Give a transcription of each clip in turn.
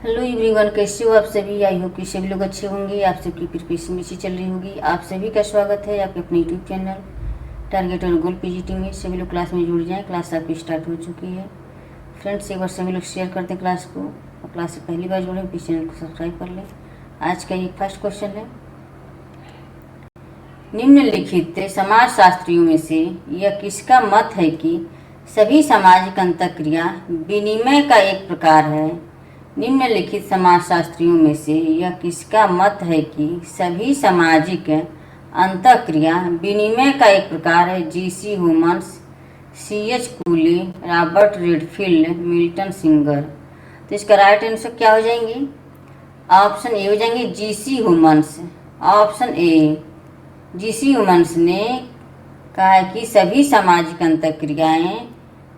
Hello everyone, कैसे हो आप सभी। आई होप कि सभी लोग अच्छे होंगे। आप सबकी प्रिपरेशन अच्छी चल रही होगी। आप सभी का स्वागत है आपके अपने यूट्यूब चैनल टारगेट और गोल पीजीटी में। सभी लोग क्लास में जुड़ जाएं। क्लास आपकी स्टार्ट हो चुकी है। फ्रेंड्स, एक बार सभी लोग शेयर कर दें क्लास को, और क्लास से पहली बार जुड़ें प्लीज़ चैनल को सब्सक्राइब कर लें। आज का ये फर्स्ट क्वेश्चन है, निम्नलिखित समाजशास्त्रियों में से यह किसका मत है कि सभी सामाजिक अंतःक्रिया विनिमय का एक प्रकार है। निम्नलिखित समाजशास्त्रियों में से यह किसका मत है कि सभी सामाजिक अंतःक्रिया विनिमय का एक प्रकार है। GC. Humans, C.H. कूले, Robert Redfield, Milton singer. तो इसका राइट आंसर क्या हो जाएंगे? ऑप्शन ए हो जाएंगे GC. Humans. Option A, GC. Humans ने कहा है कि सभी सामाजिक अंतःक्रियाएं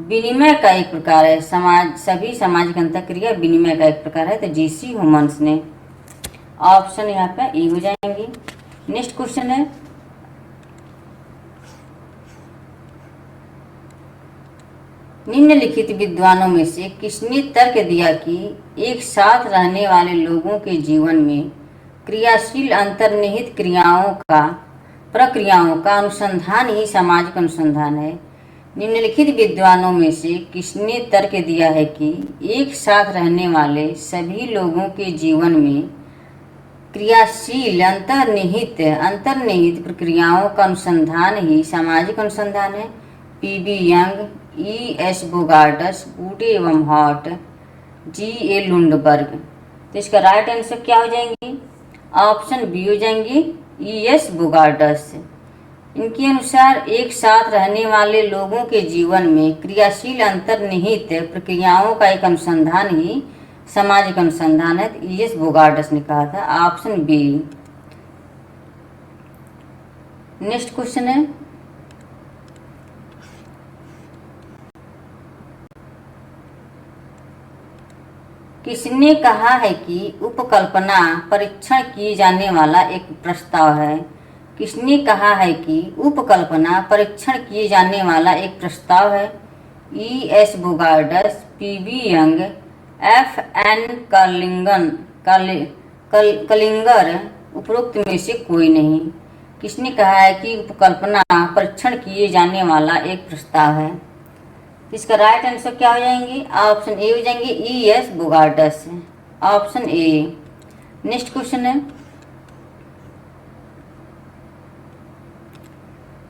विनिमय का एक प्रकार है। सभी सामाजिक अंतःक्रिया विनिमय का एक प्रकार है, तो जी.सी. ह्यूमन्स ने। ऑप्शन यहाँ पे ए हो जाएंगे। नेक्स्ट क्वेश्चन है, निम्नलिखित विद्वानों में से किसने तर्क दिया कि एक साथ रहने वाले लोगों के जीवन में क्रियाशील अंतर्निहित प्रक्रियाओं का अनुसंधान ही सामाजिक अनुसंधान है। निम्नलिखित विद्वानों में से किसने तर्क दिया है कि एक साथ रहने वाले सभी लोगों के जीवन में क्रियाशील अंतर्निहित प्रक्रियाओं का अनुसंधान ही सामाजिक अनुसंधान है। P.B. Young, E.S. Bogardus, would एवं हॉट, G.A. लुंडबर्ग। तो इसका राइट आंसर क्या हो जाएंगी? ऑप्शन बी हो जाएंगी E.S. बोगार्डस। इनके अनुसार एक साथ रहने वाले लोगों के जीवन में क्रियाशील अंतर्निहित प्रक्रियाओं का एक अनुसंधान ही सामाजिक अनुसंधान है। E.S. बोगार्डस ने कहा था। Option B. नेक्स्ट क्वेश्चन है, किसने कहा है कि उपकल्पना परीक्षण किए जाने वाला एक प्रस्ताव है। किसने कहा है कि उपकल्पना परीक्षण किए जाने वाला एक प्रस्ताव है? E.S. Bogardus, P.B. Young, F.N. कलिंगर, उपरोक्त में से कोई नहीं। किसने कहा है कि उपकल्पना परीक्षण किए जाने वाला एक प्रस्ताव है? इसका राइट आंसर क्या हो जाएंगे? ऑप्शन ए हो जाएंगे E.S. Bogardus. Option A. Next question है,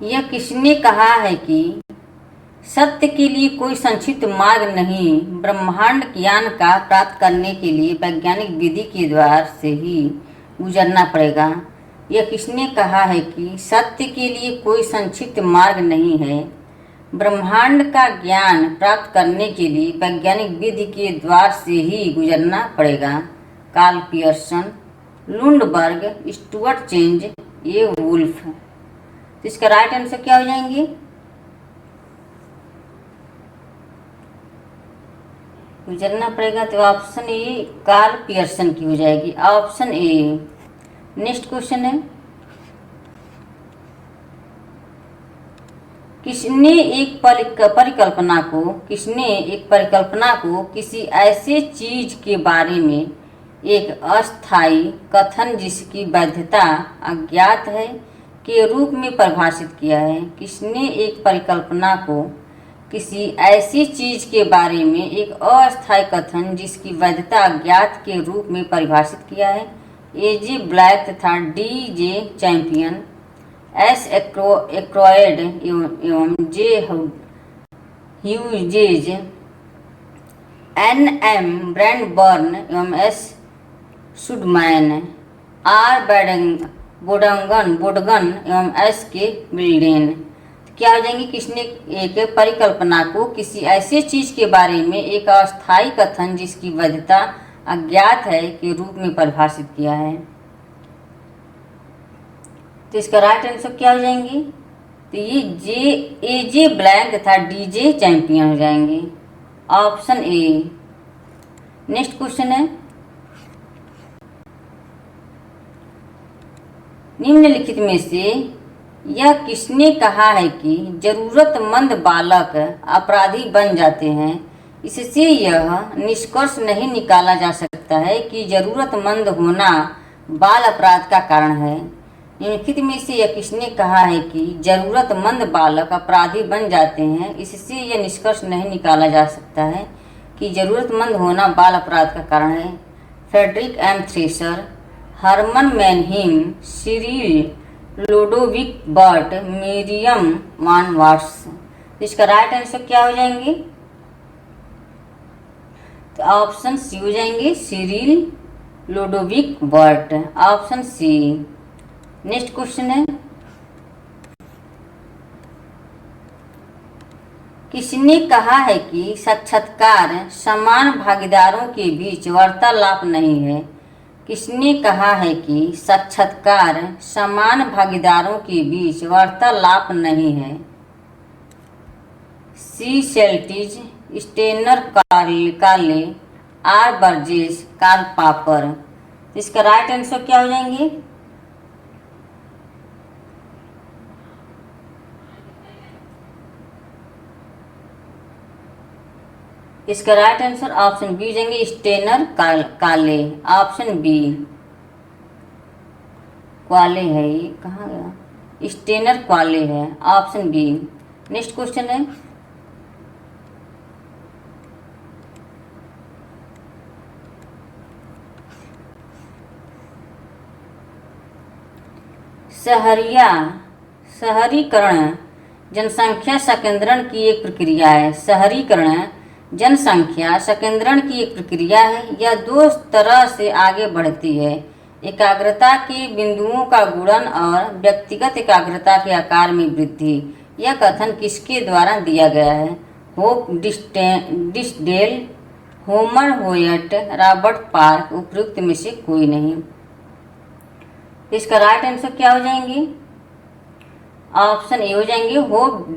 यह किसने कहा है कि सत्य के लिए कोई संक्षिप्त मार्ग नहीं, ब्रह्मांड ज्ञान का प्राप्त करने के लिए वैज्ञानिक विधि के द्वार से ही गुजरना पड़ेगा। यह किसने कहा है कि सत्य के लिए कोई संक्षिप्त मार्ग नहीं है, ब्रह्मांड का ज्ञान प्राप्त करने के लिए वैज्ञानिक विधि के द्वार से ही गुजरना पड़ेगा? कार्ल पियर्सन, लुंडबर्ग, स्टुअर्ट चेंज, ए वुल्फ। तो इसका राइट आंसर क्या हो जाएंगे? गुजरना पड़ेगा, तो ऑप्शन ए कार्ल पियर्सन की हो जाएगी। Option A. नेक्स्ट क्वेश्चन है, किसने एक परिकल्पना को किसी ऐसे चीज के बारे में एक अस्थायी कथन जिसकी वैधता अज्ञात है के रूप में परिभाषित किया है? किसने एक परिकल्पना को किसी ऐसी चीज के बारे में एक अस्थायी कथन जिसकी वैधता अज्ञात के रूप में परिभाषित किया है? A.J. ब्लैक तथा D.J. Champion, S. एक्रोयड एवं J. ह्यूजेज, N.M. ब्रैंडबर्न एवं S. शुडमैन, R. बोडगन एवं S. के बिल्डेन। क्या हो जाएंगे? किसने एक परिकल्पना को किसी ऐसे चीज के बारे में एक अस्थायी कथन जिसकी वैधता अज्ञात है के रूप में परिभाषित किया है? तो इसका राइट आंसर क्या हो जाएंगे? तो ये A.J. ब्लैक तथा D.J. चैंपियन हो जाएंगे। Option A. नेक्स्ट क्वेश्चन है, निम्नलिखित में से यह किसने कहा है कि जरूरतमंद बालक अपराधी बन जाते हैं? इससे यह निष्कर्ष नहीं निकाला जा सकता है कि जरूरतमंद होना बाल अपराध का कारण है। निम्नलिखित में से यह किसने कहा है कि जरूरतमंद बालक अपराधी बन जाते हैं? इससे यह निष्कर्ष नहीं निकाला जा सकता है कि जरूरतमंद होना बाल अपराध का कारण है। Frederick M Thrasher, Herman Mannheim, Cyril Lodowic Burt, Miriam Mann Watts. इसका राइट आंसर क्या हो जाएंगे? तो ऑप्शन सी हो जाएंगे, Cyril Lodowic Burt, option C. Next question है, किसने कहा है कि साक्षात्कार समान भागीदारों के बीच वार्तालाप नहीं है? किसने कहा है कि साक्षात्कार समान भागीदारों के बीच वार्तालाप नहीं है? सी सेल्टिज, स्टेनर काले, आर बर्जेस, कार्ल पापर। इसका राइट आंसर क्या हो जाएंगे? इसका राइट आंसर ऑप्शन बी हो जाएंगे, स्टेनर काले, ऑप्शन बी। क्वाले है, ये कहाँ गया? स्टेनर क्वाले है, ऑप्शन बी। नेक्स्ट क्वेश्चन है, शहरीकरण जनसंख्या संकेंद्रण की एक प्रक्रिया है। शहरीकरण जनसंख्या संकेंद्रण की एक प्रक्रिया है। यह दो तरह से आगे बढ़ती है, एकाग्रता के बिंदुओं का गुणन और व्यक्तिगत एकाग्रता के आकार में वृद्धि। यह कथन किसके द्वारा दिया गया है? Hope Tisdale, Homer Hoyt, Robert Park, उपयुक्त में से कोई नहीं। इसका राइट आंसर क्या हो जाएंगे? ऑप्शन ए हो जाएंगे, Hope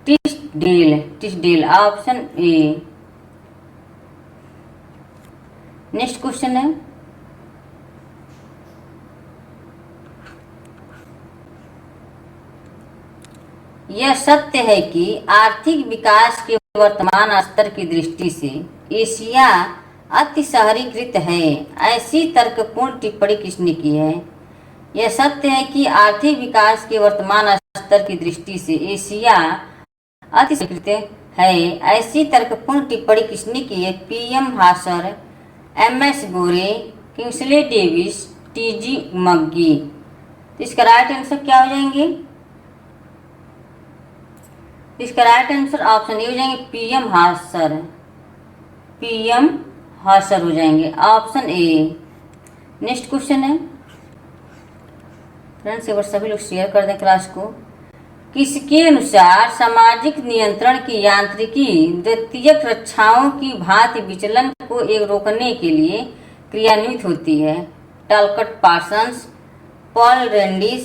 Tisdale, option A. Next question है, यह सत्य है कि आर्थिक विकास के वर्तमान स्तर की दृष्टि से एशिया अति शहरीकृत है। ऐसी तर्कपूर्ण टिप्पणी किसने की है? यह सत्य है कि आर्थिक विकास के वर्तमान स्तर की दृष्टि से एशिया अति शहरीकृत है। ऐसी तर्कपूर्ण टिप्पणी किसने की है? पीएम हासर, एमएस गोरे, किंग्सले डेविस, टीजी मग्गी। तो इसका राइट आंसर क्या हो जाएंगे? इसका राइट आंसर ऑप्शन ए हो जाएंगे, पीएम हासर हो जाएंगे, ऑप्शन ए। नेक्स्ट क्वेश्चन है, फ्रेंड्स एक बार सभी लोग शेयर कर दें क्लास को। किसके अनुसार सामाजिक नियंत्रण की यांत्रिकी द्वितीयक रक्षाओं की भांति विचलन को एक रोकने के लिए क्रियान्वित होती है? Talcott Parsons, Paul Rendis,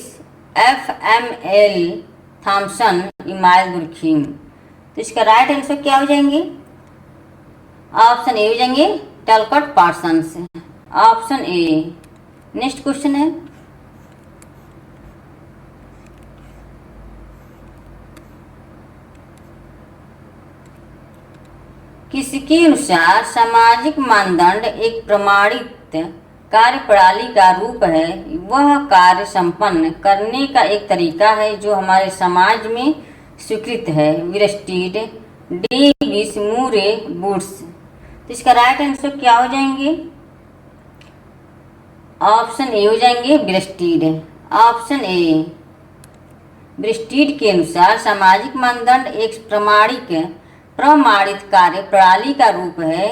FML Thomson, Emile Durkheim. तो इसका राइट आंसर क्या हो जाएंगे? ऑप्शन ए हो जाएंगे, Talcott Parsons, option A. Next question है, किसके अनुसार सामाजिक मानदंड एक प्रमाणित कार्यप्रणाली का रूप है? वह कार्य संपन्न करने का एक तरीका है जो हमारे समाज में स्वीकृत है। विरस्टीड, डेविस, मूरे, वुड्स। तो इसका राइट आंसर क्या हो जाएंगे? ऑप्शन ए हो जाएंगे, विरस्टीड, ऑप्शन ए। विरस्टीड के अनुसार सामाजिक मानदंड एक प्रमाणित कार्य प्रणाली का रूप है।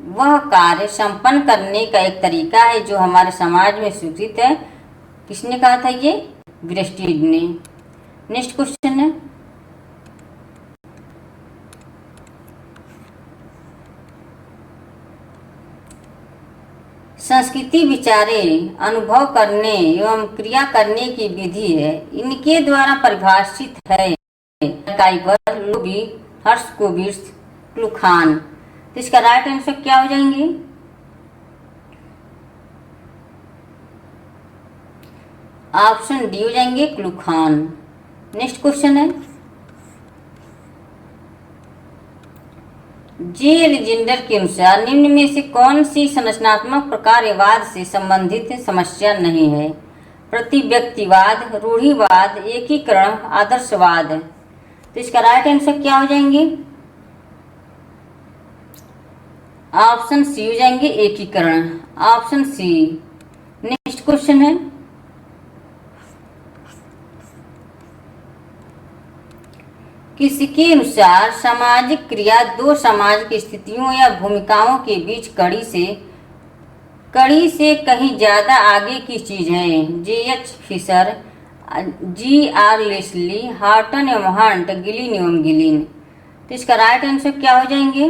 वह कार्य संपन्न करने का एक तरीका है जो हमारे समाज में स्वीकृत है। किसने कहा था ये? विरस्टीड ने। नेक्स्ट क्वेश्चन है, संस्कृति विचारे अनुभव करने एवं क्रिया करने की विधि है। इनके द्वारा परिभाषित है काइबर, लोबी, हर्स्कोविट्ज, क्लुखान। तो इसका राइट आंसर क्या हो जाएंगे? ऑप्शन डी हो जाएंगे, क्लुखान। नेक्स्ट क्वेश्चन है, जे एलेक्जेंडर के अनुसार निम्न में से कौन सी संरचनात्मक प्रकारवाद से संबंधित समस्या नहीं है? प्रतिव्यक्तिवाद, रूढ़िवाद, एकीकरण, आदर्शवाद। तो इसका राइट आंसर क्या हो जाएंगे? ऑप्शन सी हो जाएंगे, एकीकरण। Option C. नेक्स्ट क्वेश्चन है, किसके अनुसार सामाजिक क्रिया दो सामाजिक स्थितियों या भूमिकाओं के बीच कड़ी से कहीं ज्यादा आगे की चीज है? J H. Fisher, G R. Leslie, Horton एवं हंट, गिलिन एवं गिलिन। तो इसका राइट आंसर क्या हो जाएंगे?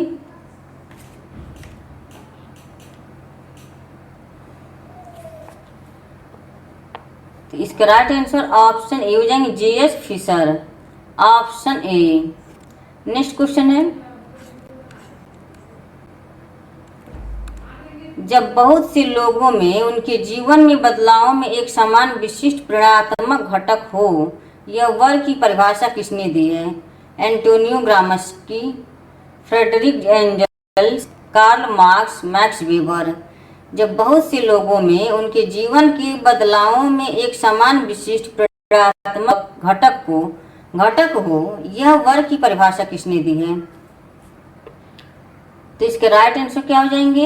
तो इसका राइट आंसर ऑप्शन ए हो जाएंगे, J H. Fisher. Option A. Next question है, जब बहुत से लोगों में उनके जीवन में बदलाव में एक समान विशिष्ट प्रेरणात्मक घटक हो, यह वर्ग की परिभाषा किसने दी है? Antonio Gramsci, Friedrich Engels, Karl Marx, Max Weber. जब बहुत से लोगों में उनके जीवन के बदलावों में एक समान विशिष्ट प्रेरणात्मक घटक हो, यह वर्ग की परिभाषा किसने दी है? तो इसके राइट आंसर क्या हो जाएंगे?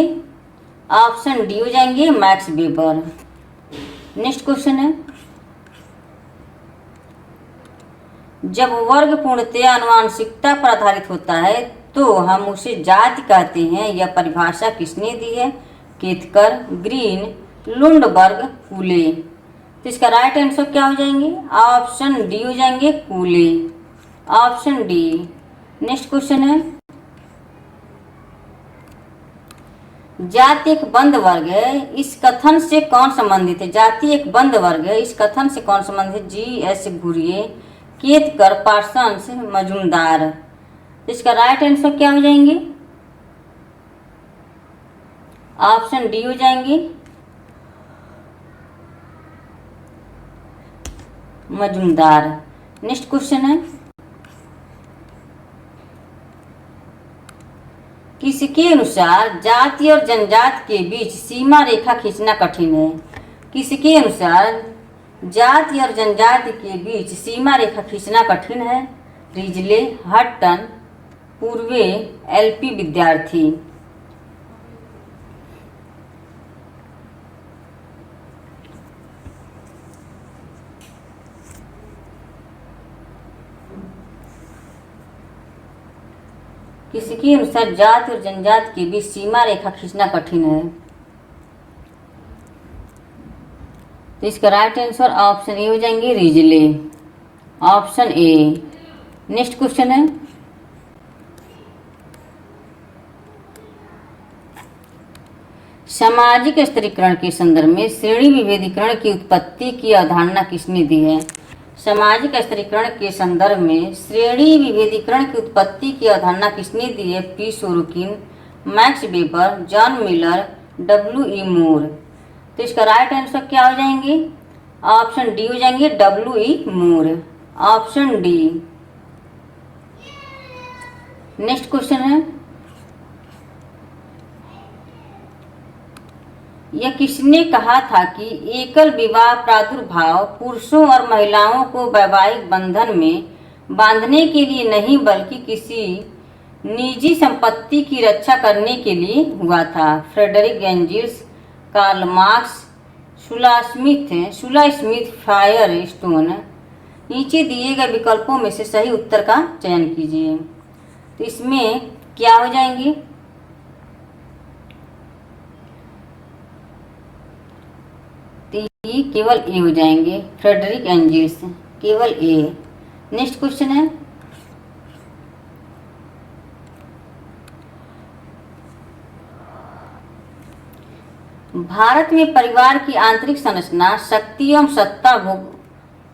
ऑप्शन डी हो जाएंगे, मैक्स वेबर। नेक्स्ट क्वेश्चन है, जब वर्ग पूर्णतया आनुवंशिकता पर आधारित होता है तो हम उसे जाति कहते हैं, यह परिभाषा किसने दी है? Ketkar, green, Lundberg, कूले। तो इसका राइट आंसर क्या हो जाएंगे? ऑप्शन डी हो जाएंगे, Cooley. Option D. Next question है, जाति एक बंद वर्ग है, इस कथन से कौन संबंधित है? जाति एक बंद वर्ग है, इस कथन से कौन संबंधित? जी.एस. घुरिये, केतकर, पार्सन्स, मजूमदार। इसका राइट आंसर क्या हो जाएंगे? ऑप्शन डी हो जाएंगे, मजूमदार। नेक्स्ट क्वेश्चन है, किसके अनुसार जाति और जनजाति के बीच सीमा रेखा खींचना कठिन है? किसके अनुसार जाति और जनजाति के बीच सीमा रेखा खींचना कठिन है? रिजले, हटन, पूर्वे, एल.पी. विद्यार्थी। किसके अनुसार जाति और जनजाति के बीच सीमा रेखा खींचना कठिन है? तो इसका राइट आंसर ऑप्शन ए हो जाएंगे, Risley. Option A. Next question है, सामाजिक स्तरीकरण के संदर्भ में श्रेणी विभेदीकरण की उत्पत्ति की अवधारणा किसने दी है? सामाजिक स्तरीकरण के संदर्भ में श्रेणी विभेदीकरण की उत्पत्ति की अवधारणा किसने दी है? P. Sorokin, Max Weber, John Miller, W E. Moore. तो इसका राइट आंसर क्या हो जाएंगे? ऑप्शन डी हो जाएंगे, W E. Moore. Option D. Next question है, यह किसने कहा था कि एकल विवाह प्रादुर्भाव पुरुषों और महिलाओं को वैवाहिक बंधन में बांधने के लिए नहीं बल्कि किसी निजी संपत्ति की रक्षा करने के लिए हुआ था? फ्रेडरिक एंजल्स, कार्ल मार्क्स, सुला स्मिथ, फायर स्टोन। नीचे दिए गए विकल्पों में से सही उत्तर का चयन कीजिए। तो इसमें क्या हो जाएंगे? केवल ए हो जाएंगे, फ्रेडरिक एंजल्स, केवल ए। नेक्स्ट क्वेश्चन है, भारत में परिवार की आंतरिक संरचना शक्ति एवं सत्ता,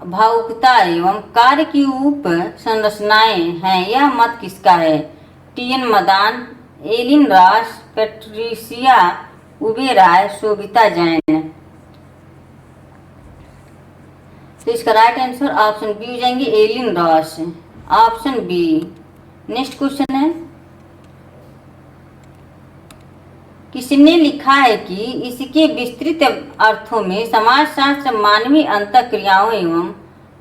भावुकता एवं कार्य की उप संरचनाएं हैं, यह मत किसका है? T N. Madan, Aileen Ross, Patricia Uberoi, Shobhita Jain. तो इसका राइट आंसर ऑप्शन बी हो जाएंगे, Aileen Ross. Option B. Next question है, किसने लिखा है कि इसके विस्तृत अर्थों में समाजशास्त्र मानवीय अंतःक्रियाओं एवं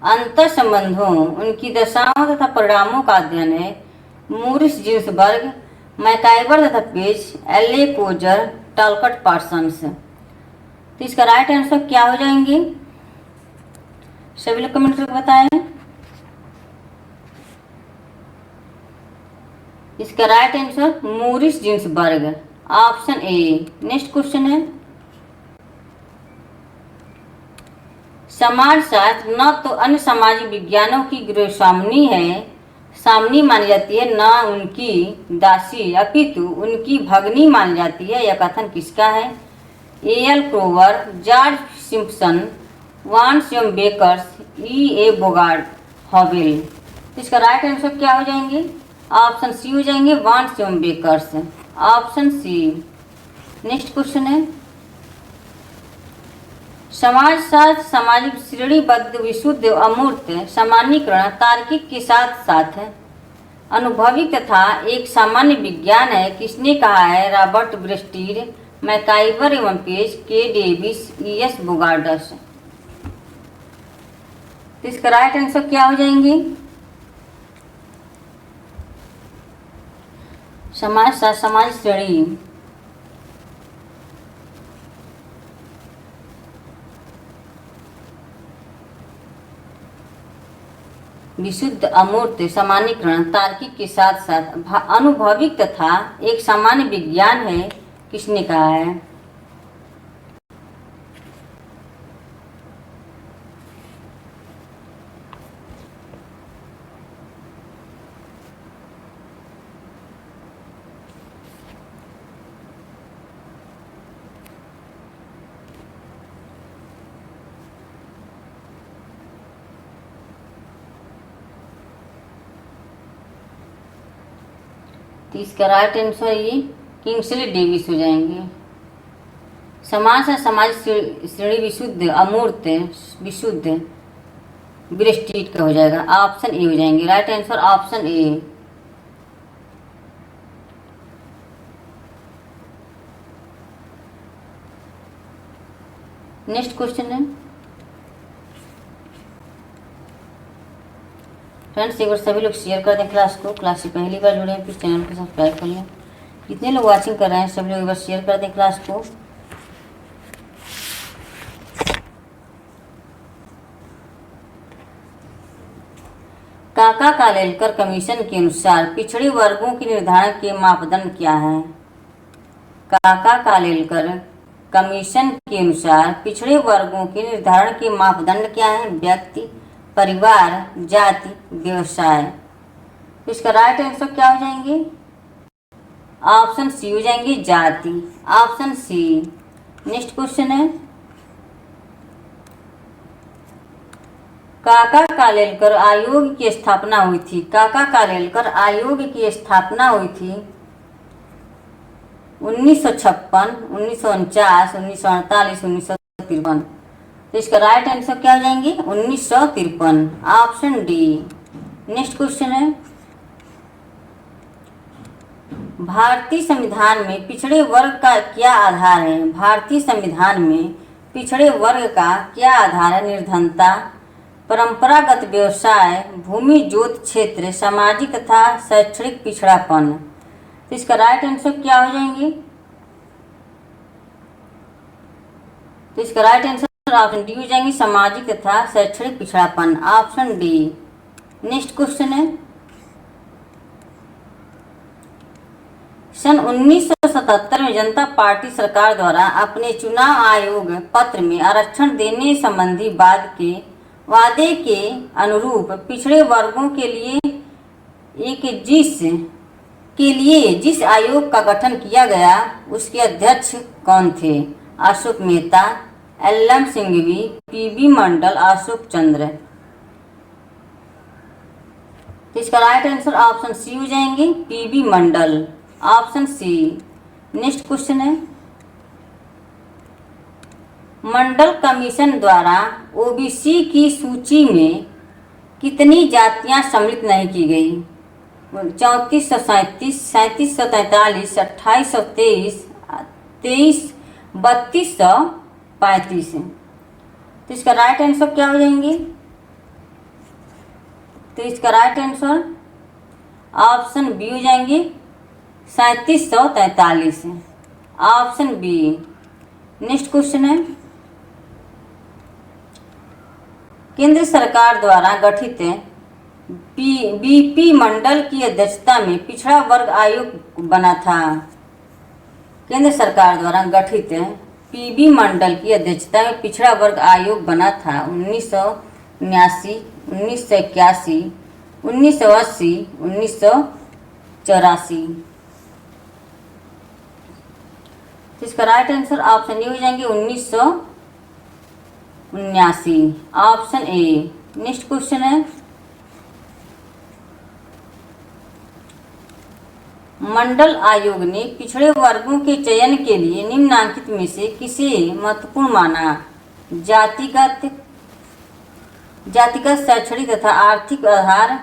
अंतर संबंधों, उनकी दशाओं तथा परिणामों का अध्ययन है। मूरिस जिन्सबर्ग, मैकाइवर तथा Page, L A Coser, Talcott Parsons. तो इसका राइट आंसर क्या हो जाएंगे? सभी लोग कमेंट करके बताएं। इसका right answer Morris Ginsberg, option A. Next question है, समाजशास्त्र न तो अन्य सामाजिक विज्ञानों की गृहस्वामिनी है, सामनी मानी जाती है, न उनकी दासी अपितु उनकी भगनी मानी जाती है। यह कथन किसका है? A L Kroeber, George Simpson, Vance M Beckers, E A Bogard Howell. तो इसका राइट आंसर क्या हो जाएंगे? ऑप्शन सी हो जाएंगे, Vance M Beckers, option C. Next question है, समाजशास्त्र सामाजिक श्रेणीबद्ध विशुद्ध अमूर्त सामान्यीकरण तार्किक के साथ साथ अनुभवी तथा एक सामान्य विज्ञान है। किसने कहा है? रॉबर्ट ब्रेस्टीर, मैकाइवर एवं पेज, के डेविस, ई एस बोगार्डस। तो इसका राइट आंसर क्या हो जाएंगे? समाजशास्त्र समाज श्रेणी विशुद्ध अमूर्त सामान्यीकरण तार्किक के साथ साथ अनुभविक तथा एक सामान्य विज्ञान है। किसने कहा है? तो इसका राइट आंसर ये किंग्सले डेविस हो जाएंगे। समाज है समाज श्रेणी विशुद्ध अमूर्त विशुद्ध ब्रेस्टीट का हो जाएगा, ऑप्शन ए हो जाएंगे। Right answer option A. Next question है, फ्रेंड्स एक बार सभी लोग शेयर कर दें क्लास को। क्लास से पहली बार जुड़े हैं, प्लीज चैनल को सब्सक्राइब कर लें। कितने लोग वाचिंग कर रहे हैं सभी लोग एक बार शेयर कर दें क्लास को। काका कालेलकर कमीशन के अनुसार पिछड़े वर्गों के निर्धारण के मापदंड क्या है? काका कालेलकर कमीशन के अनुसार पिछड़े वर्गों के निर्धारण के मापदंड क्या है? व्यक्ति, परिवार, जाति, व्यवसाय। तो इसका राइट आंसर क्या हो जाएंगे? ऑप्शन सी हो जाएंगे, जाति, ऑप्शन सी। नेक्स्ट क्वेश्चन है, काका कालेलकर आयोग की स्थापना हुई थी। काका कालेलकर आयोग की स्थापना हुई थी 1956, 1949, 1948, 1953। तो इसका राइट आंसर क्या हो जाएंगे? 1953, ऑप्शन डी। नेक्स्ट क्वेश्चन है, भारतीय संविधान में पिछड़े वर्ग का क्या आधार है? भारतीय संविधान में पिछड़े वर्ग का क्या आधार है? निर्धनता, परंपरागत व्यवसाय, भूमि जोत क्षेत्र, सामाजिक तथा शैक्षणिक पिछड़ापन। तो इसका राइट आंसर क्या हो जाएंगे? तो इसका राइट आंसर ऑप्शन डी हो जाएंगे, सामाजिक तथा शैक्षणिक पिछड़ापन, ऑप्शन डी। नेक्स्ट क्वेश्चन है, सन 1977 में जनता पार्टी सरकार द्वारा अपने चुनाव आयोग पत्र में आरक्षण देने संबंधी वादे के अनुरूप पिछड़े वर्गों के लिए जिस आयोग का गठन किया गया उसके अध्यक्ष कौन थे? Ashok Mehta, L M Singhvi, P B Mandal, Ashok Chandra. तो इसका राइट आंसर ऑप्शन सी हो जाएंगे, P B Mandal, option C. Next question है, मंडल कमीशन द्वारा ओबीसी की सूची में कितनी जातियां सम्मिलित नहीं की गई? 3437, 3743, 2823, 32,35 है। तो इसका राइट आंसर क्या हो जाएंगे? तो इसका राइट आंसर ऑप्शन बी हो जाएंगे 3743 है। Option B. नेक्स्ट क्वेश्चन है, केंद्र सरकार द्वारा गठित बीपी मंडल की अध्यक्षता में पिछड़ा वर्ग आयोग बना था। केंद्र सरकार द्वारा गठित पीबी मंडल की अध्यक्षता में पिछड़ा वर्ग आयोग बना था 1979, 1981, 1980, 1984। तो इसका राइट आंसर ऑप्शन ए हो जाएंगे 1979। Option A. नेक्स्ट क्वेश्चन है, मंडल आयोग ने पिछड़े वर्गों के चयन के लिए निम्नलिखित में से किसे महत्वपूर्ण माना? जातिगत शैक्षणिक तथा आर्थिक आधार,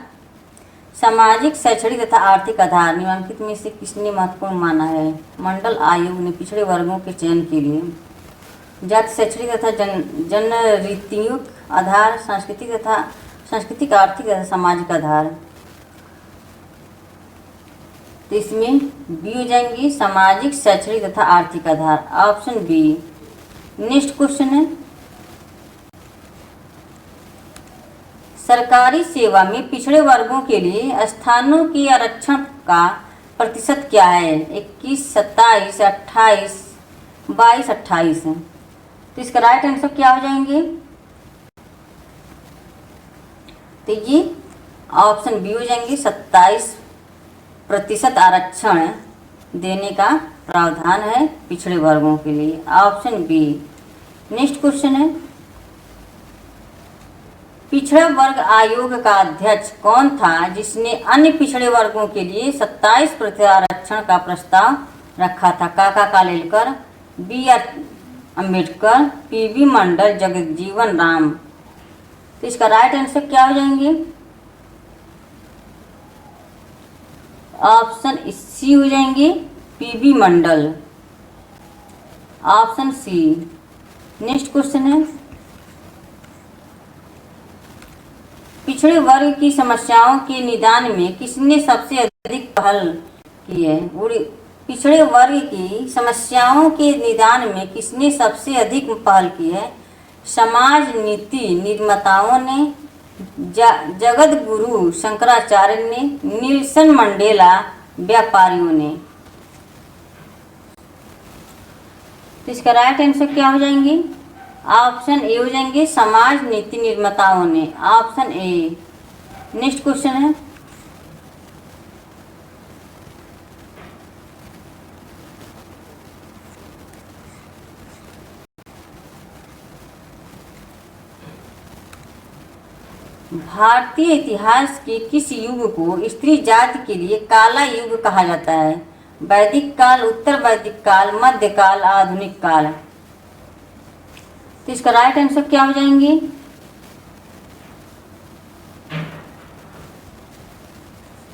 सामाजिक शैक्षणिक तथा आर्थिक आधार निम्नलिखित में से किसने महत्वपूर्ण माना है? मंडल आयोग ने पिछड़े वर्गों के चयन के लिए जाति शैक्षणिक तथा जनरीतियों आधार, सांस्कृतिक आर्थिक तथा सामाजिक आधार। तो इसमें बी हो जाएंगी सामाजिक शैक्षणिक तथा आर्थिक आधार। Option B. नेक्स्ट क्वेश्चन है, सरकारी सेवा में पिछड़े वर्गों के लिए स्थानों के आरक्षण का प्रतिशत क्या है? 21, 27, 28, 22, 28 है। तो इसका राइट आंसर क्या हो जाएंगे? तो ये ऑप्शन बी हो जाएंगे 27% आरक्षण देने का प्रावधान है पिछड़े वर्गों के लिए। Option B. नेक्स्ट क्वेश्चन है, पिछड़ा वर्ग आयोग का अध्यक्ष कौन था जिसने अन्य पिछड़े वर्गों के लिए 27% आरक्षण का प्रस्ताव रखा था? Kaka Kalelkar, B R Ambedkar, P B Mandal, Jagjivan Ram. तो इसका राइट आंसर क्या हो जाएंगे? ऑप्शन सी हो जाएंगे P B Mandal. Option C. Next question है, पिछड़े वर्ग की समस्याओं के निदान में किसने सबसे अधिक पहल की है? पिछड़े वर्ग की समस्याओं के निदान में किसने सबसे अधिक पहल की है? समाज नीति निर्माताओं ने, जगत गुरु शंकराचार्य ने, नेल्सन मंडेला, व्यापारियों ने। तो इसका राइट आंसर क्या हो जाएंगे? ऑप्शन ए हो जाएंगे समाज नीति निर्माताओं ने। Option A. नेक्स्ट क्वेश्चन है, भारतीय इतिहास के किस युग को स्त्री जाति के लिए काला युग कहा जाता है? वैदिक काल, उत्तर वैदिक काल, मध्यकाल, आधुनिक काल। तो इसका राइट आंसर क्या हो जाएंगे?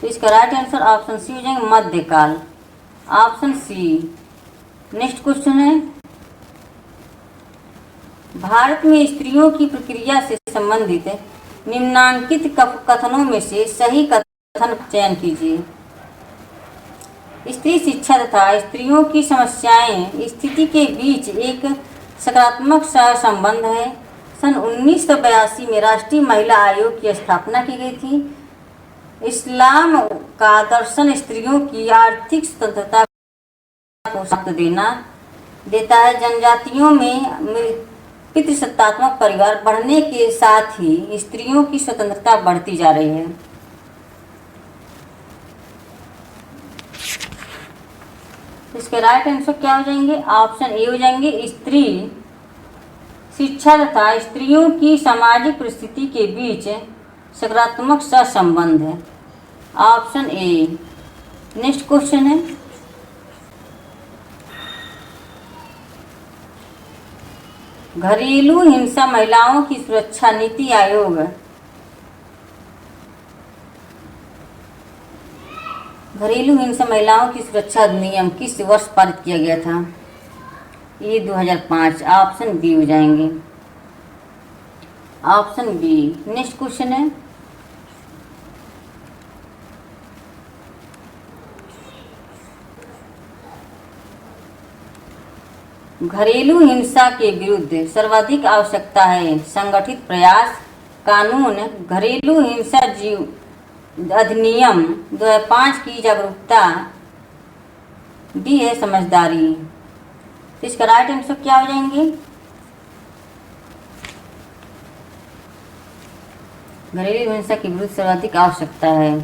तो इसका राइट आंसर ऑप्शन सी हो जाएंगे मध्यकाल। Option C. नेक्स्ट क्वेश्चन है, भारत में स्त्रियों की प्रक्रिया से संबंधित निम्नांकित कथनों में से सही कथन चयन कीजिए। स्त्री शिक्षा तथा स्त्रियों की समस्याएं स्थिति के बीच एक सकारात्मक सहसंबंध है। सन 1982 में राष्ट्रीय महिला आयोग की स्थापना की गई थी। इस्लाम का दर्शन स्त्रियों की आर्थिक स्वतंत्रता को शक्त देता है। जनजातियों में पितृसत्तात्मक परिवार बढ़ने के साथ ही स्त्रियों की स्वतंत्रता बढ़ती जा रही है। इसके राइट आंसर क्या हो जाएंगे? ऑप्शन ए हो जाएंगे स्त्री शिक्षा तथा स्त्रियों की सामाजिक परिस्थिति के बीच सकारात्मक सहसंबंध है। Option A. नेक्स्ट क्वेश्चन है, घरेलू हिंसा महिलाओं की सुरक्षा नीति आयोग घरेलू हिंसा महिलाओं की सुरक्षा अधिनियम किस वर्ष पारित किया गया था? ये 2005 ऑप्शन बी हो जाएंगे, ऑप्शन बी। नेक्स्ट क्वेश्चन है, घरेलू हिंसा के विरुद्ध सर्वाधिक आवश्यकता है संगठित प्रयास, कानून, घरेलू हिंसा जीव अधिनियम 2005 की जागरूकता, डी है समझदारी। तो इसका राइट आंसर क्या हो जाएंगे? घरेलू हिंसा के विरुद्ध सर्वाधिक आवश्यकता है,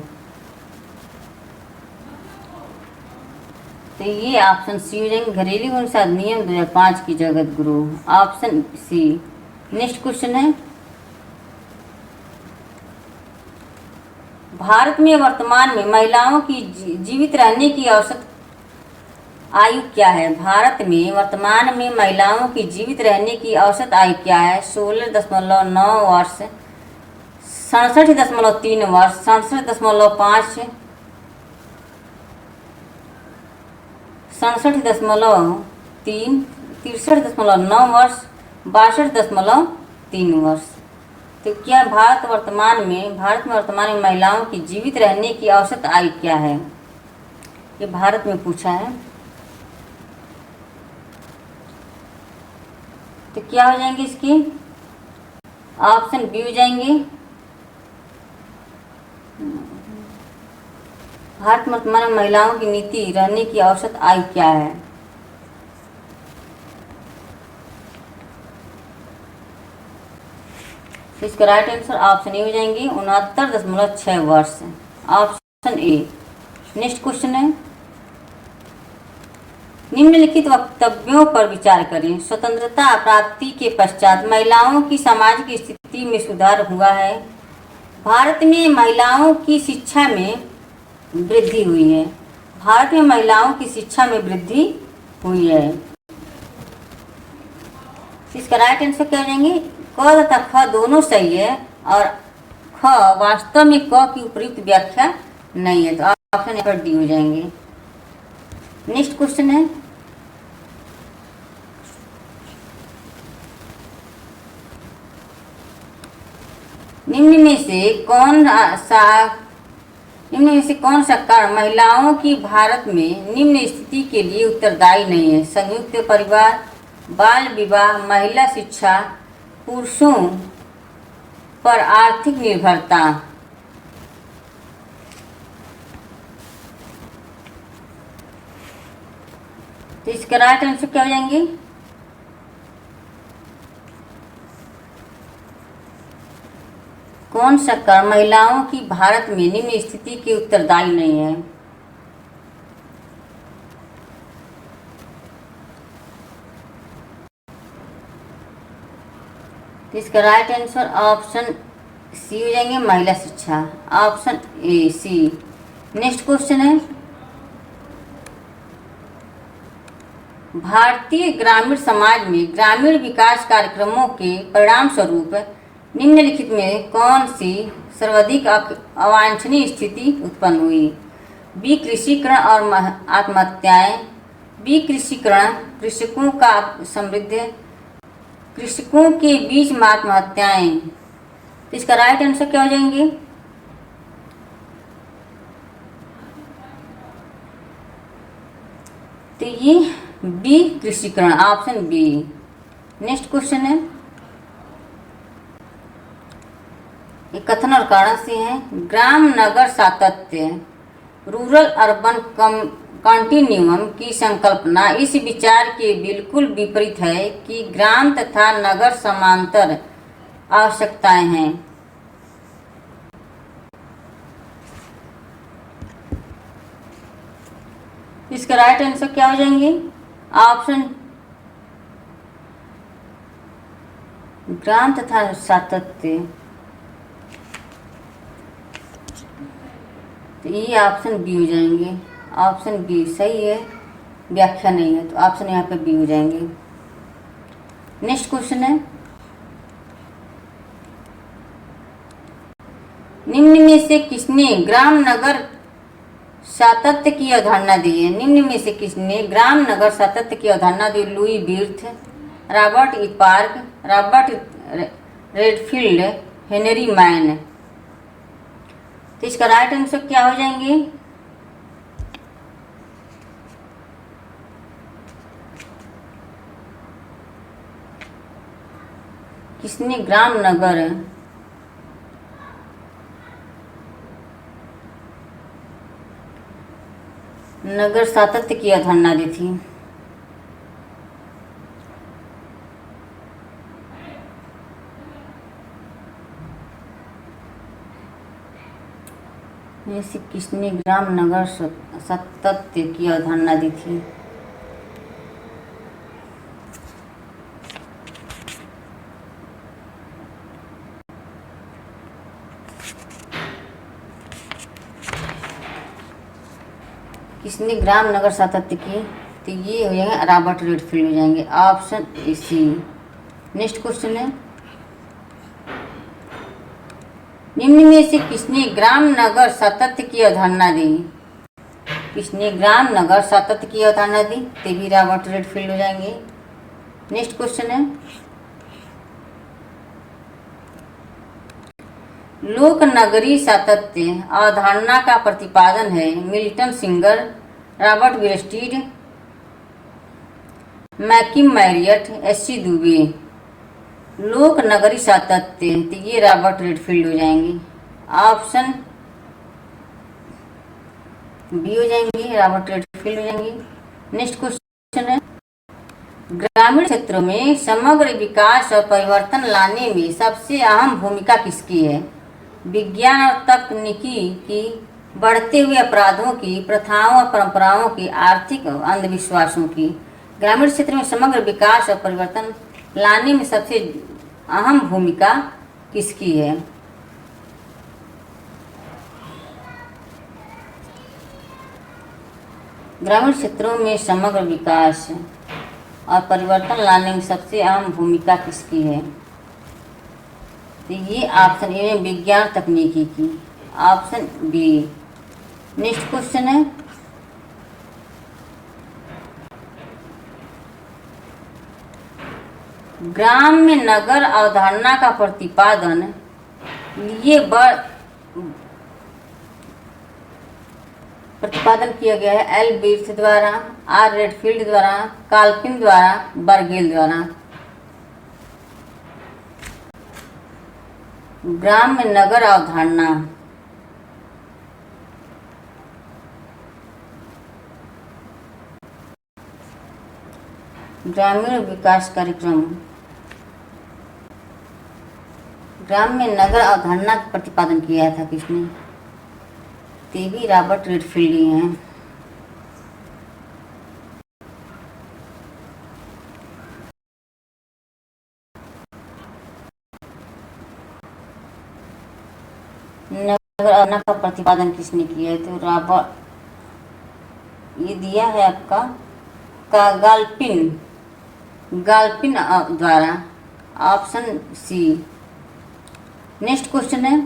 तो ये ऑप्शन सी हो जाएंगे, घरेलू हिंसा अधिनियम 2005 की Jagat Guru, option C. Next question है, भारत में वर्तमान में महिलाओं की जीवित रहने की औसत आयु क्या है? भारत में वर्तमान में महिलाओं की जीवित रहने की औसत आयु क्या है? 16.9 वर्ष, 67.3 वर्ष, 67.5, 67.3, 63.9 वर्ष, 62.3 वर्ष। तो क्या भारत में वर्तमान में महिलाओं की जीवित रहने की औसत आयु क्या है? ये भारत में पूछा है। तो क्या हो जाएंगे इसकी? ऑप्शन बी हो जाएंगे, भारत में वर्तमान में महिलाओं की नीति रहने की औसत आयु क्या है? तो इसका राइट आंसर ऑप्शन ए हो जाएंगे, 69.6 वर्ष, ऑप्शन ए। नेक्स्ट क्वेश्चन है, निम्नलिखित वक्तव्यों पर विचार करें। स्वतंत्रता प्राप्ति के पश्चात महिलाओं की सामाजिक स्थिति में सुधार हुआ है। भारत में महिलाओं की शिक्षा में वृद्धि हुई है। भारत में महिलाओं की शिक्षा में वृद्धि हुई है। इसका राइट आंसर क्या हो जाएंगे? क तथा ख दोनों सही है और ख वास्तव में क की उपयुक्त व्याख्या नहीं है, तो ऑप्शन ए पर डी हो जाएंगे। नेक्स्ट क्वेश्चन है, निम्न में से कौन सा कारण महिलाओं की भारत में निम्न स्थिति के लिए उत्तरदायी नहीं है? संयुक्त परिवार, बाल विवाह, महिला शिक्षा, पुरुषों पर आर्थिक निर्भरता। तो इसका राइट आंसर क्या हो जाएंगे? कौन सा कारण महिलाओं की भारत में निम्न स्थिति के उत्तरदायी नहीं है? तो इसका राइट आंसर ऑप्शन सी हो जाएंगे, महिला शिक्षा, option A C. Next question है, भारतीय ग्रामीण समाज में ग्रामीण विकास कार्यक्रमों के परिणाम स्वरूप निम्नलिखित में कौन सी सर्वाधिक अवांछनीय स्थिति उत्पन्न हुई? बी कृषिकरण और आत्महत्याएं, बी कृषिकरण, कृषकों का समृद्धि, कृषकों के बीच में आत्महत्याएं। तो इसका राइट आंसर क्या हो जाएंगे? तो ये बी कृषिकरण, ऑप्शन बी। नेक्स्ट क्वेश्चन है, ये कथन और कारण से है। ग्राम नगर सातत्य, रूरल अर्बन कॉन्टिन्यूम की संकल्पना इस विचार के बिल्कुल विपरीत है कि ग्राम तथा नगर समांतर आवश्यकताएं हैं। इसका राइट आंसर क्या हो जाएंगे? ऑप्शन ग्राम तथा सातत्य, तो ये ऑप्शन बी हो जाएंगे, ऑप्शन बी सही है, व्याख्या नहीं है, तो ऑप्शन यहाँ पे बी हो जाएंगे। नेक्स्ट क्वेश्चन है, निम्न में से किसने ग्राम नगर सातत्य की अवधारणा दी है? निम्न में से किसने ग्राम नगर सातत्य की अवधारणा दी? Louis Wirth, Robert E Park, Robert Redfield, Henry Maine. तो इसका राइट आंसर क्या हो जाएंगे? किसने ग्राम नगर सातत्य की अवधारणा दी थी? ऐसे किसने ग्राम नगर सातत्य की अवधारणा दी थी? किसने ग्राम नगर सातत्य की? तो ये हो जाएंगे रॉबर्ट रेडफील्ड हो जाएंगे, ऑप्शन सी। नेक्स्ट क्वेश्चन है, निम्न में से किसने ग्राम नगर सातत्य की अवधारणा दी? किसने ग्राम नगर सातत्य की अवधारणा दी? तो भी रॉबर्ट रेडफील्ड हो जाएंगे। नेक्स्ट क्वेश्चन है, लोक नगरी सातत्य अवधारणा का प्रतिपादन है? Milton singer, Robert ब्रेस्टीड, मैकिम Marriott, SC. Dubey. लोक नगरी सातत्य, तो ये रॉबर्ट रेडफील्ड हो जाएंगे, ऑप्शन बी हो जाएंगे, रॉबर्ट रेडफील्ड हो जाएंगे। नेक्स्ट क्वेश्चन है, ग्रामीण क्षेत्रों में समग्र विकास और परिवर्तन लाने में सबसे अहम भूमिका किसकी है? विज्ञान और तकनीकी की, बढ़ते हुए अपराधों की, प्रथाओं और परंपराओं की, आर्थिक और अंधविश्वासों की। ग्रामीण क्षेत्र में समग्र विकास और परिवर्तन लाने में सबसे अहम भूमिका किसकी है? ग्रामीण क्षेत्रों में समग्र विकास और परिवर्तन लाने में सबसे अहम भूमिका किसकी है? तो ये ऑप्शन ए में विज्ञान तकनीकी की, ऑप्शन बी। नेक्स्ट क्वेश्चन है, ग्राम्य नगर अवधारणा का प्रतिपादन किया गया है एल बिर्थ द्वारा, आर रेडफील्ड द्वारा, काल्पिन द्वारा, बर्गेल द्वारा। ग्राम्य नगर अवधारणा ग्रामीण विकास कार्यक्रम, ग्राम्य नगर अवधारणा का प्रतिपादन किया था किसने? ते भी रॉबर्ट रेडफील्ड ही हैं। नगर अवधारणा का प्रतिपादन किसने किया है? तो रॉबर्ट, ये दिया है आपका गाल्पिन द्वारा, ऑप्शन सी। नेक्स्ट क्वेश्चन है,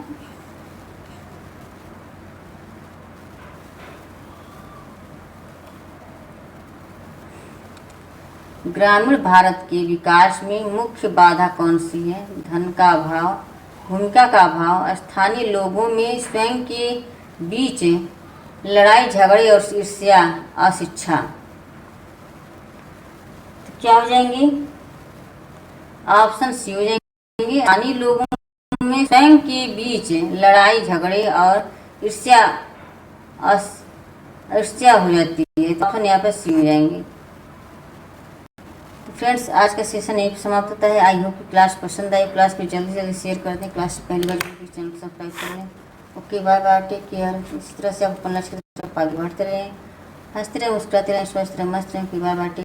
ग्रामीण भारत के विकास में मुख्य बाधा कौन सी है? धन का अभाव, भूमिका का अभाव, स्थानीय लोगों में स्वयं के बीच लड़ाई झगड़े और ईर्ष्या, अशिक्षा। तो क्या हो जाएंगे? ऑप्शन सी हो जाएंगे, स्थानीय लोगों में स्वयं के बीच लड़ाई झगड़े और ईर्ष्या हो जाती है, तो ऑप्शन यहाँ पर सी हो जाएंगे। फ्रेंड्स, आज का सेशन यही समाप्त होता है। आई होप कि क्लास पसंद आई। क्लास को जल्दी जल्दी शेयर कर दें। क्लास पहली बार चैनल को सब्सक्राइब कर लें। Okay, bye bye, take care. इस तरह से आप अपना लक्ष्य की तरफ आगे बढ़ते रहें, हंसते रहें, मुस्कुराते रहें, स्वस्थ रहें, मस्त रहें। Bye bye, take